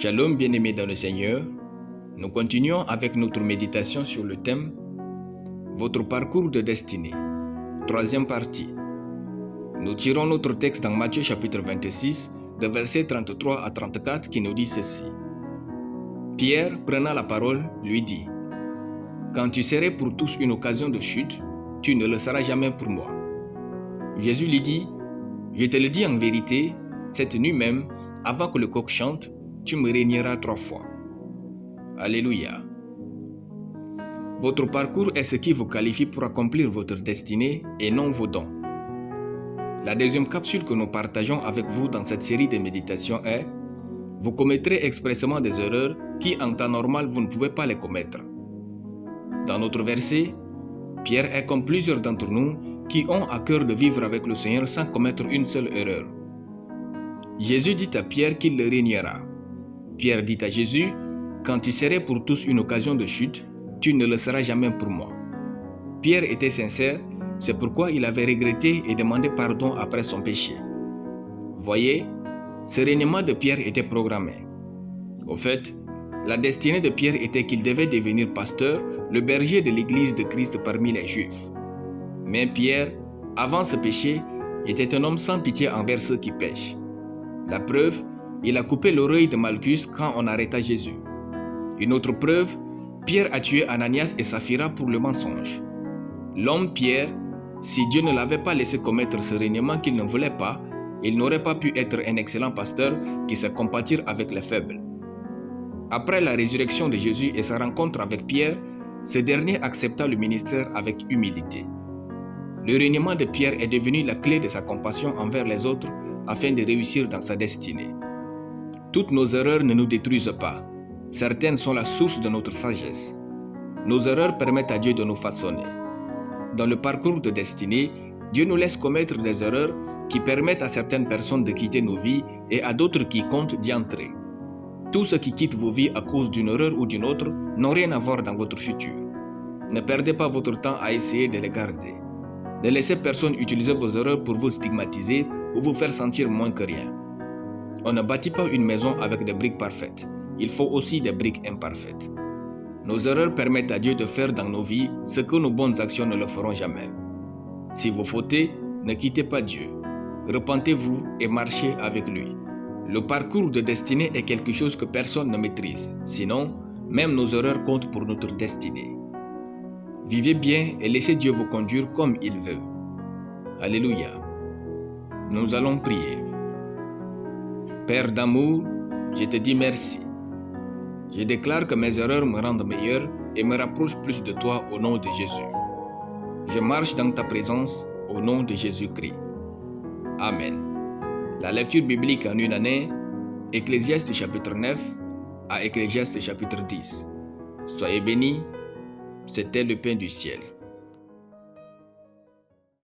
Shalom bien-aimés dans le Seigneur, nous continuons avec notre méditation sur le thème « Votre parcours de destinée », troisième partie. Nous tirons notre texte dans Matthieu chapitre 26, de versets 33 à 34 qui nous dit ceci. Pierre, prenant la parole, lui dit « Quand tu serais pour tous une occasion de chute, tu ne le seras jamais pour moi. » Jésus lui dit « Je te le dis en vérité, cette nuit même, avant que le coq chante, tu me régneras 3 fois. » Alléluia. Votre parcours est ce qui vous qualifie pour accomplir votre destinée et non vos dons. La deuxième capsule que nous partageons avec vous dans cette série de méditations est « Vous commettrez expressément des erreurs qui en temps normal vous ne pouvez pas les commettre. » Dans notre verset, Pierre est comme plusieurs d'entre nous qui ont à cœur de vivre avec le Seigneur sans commettre une seule erreur. Jésus dit à Pierre qu'il le régnera. Pierre dit à Jésus, « Quand tu serais pour tous une occasion de chute, tu ne le seras jamais pour moi. » Pierre était sincère, c'est pourquoi il avait regretté et demandé pardon après son péché. Voyez, ce règnement de Pierre était programmé. Au fait, la destinée de Pierre était qu'il devait devenir pasteur, le berger de l'église de Christ parmi les Juifs. Mais Pierre, avant ce péché, était un homme sans pitié envers ceux qui pêchent. La preuve, il a coupé l'oreille de Malchus quand on arrêta Jésus. Une autre preuve, Pierre a tué Ananias et Saphira pour le mensonge. L'homme Pierre, si Dieu ne l'avait pas laissé commettre ce règnement qu'il ne voulait pas, il n'aurait pas pu être un excellent pasteur qui sait compatir avec les faibles. Après la résurrection de Jésus et sa rencontre avec Pierre, ce dernier accepta le ministère avec humilité. Le règnement de Pierre est devenu la clé de sa compassion envers les autres afin de réussir dans sa destinée. Toutes nos erreurs ne nous détruisent pas. Certaines sont la source de notre sagesse. Nos erreurs permettent à Dieu de nous façonner. Dans le parcours de destinée, Dieu nous laisse commettre des erreurs qui permettent à certaines personnes de quitter nos vies et à d'autres qui comptent d'y entrer. Tous ceux qui quittent vos vies à cause d'une erreur ou d'une autre n'ont rien à voir dans votre futur. Ne perdez pas votre temps à essayer de les garder. Ne laissez personne utiliser vos erreurs pour vous stigmatiser ou vous faire sentir moins que rien. On ne bâtit pas une maison avec des briques parfaites. Il faut aussi des briques imparfaites. Nos erreurs permettent à Dieu de faire dans nos vies ce que nos bonnes actions ne le feront jamais. Si vous fautez, ne quittez pas Dieu. Repentez-vous et marchez avec lui. Le parcours de destinée est quelque chose que personne ne maîtrise. Sinon, même nos erreurs comptent pour notre destinée. Vivez bien et laissez Dieu vous conduire comme il veut. Alléluia. Nous allons prier. Père d'amour, je te dis merci. Je déclare que mes erreurs me rendent meilleur et me rapprochent plus de toi au nom de Jésus. Je marche dans ta présence au nom de Jésus-Christ. Amen. La lecture biblique en une année, Ecclésiaste chapitre 9 à Ecclésiaste chapitre 10. Soyez bénis, c'était le pain du ciel.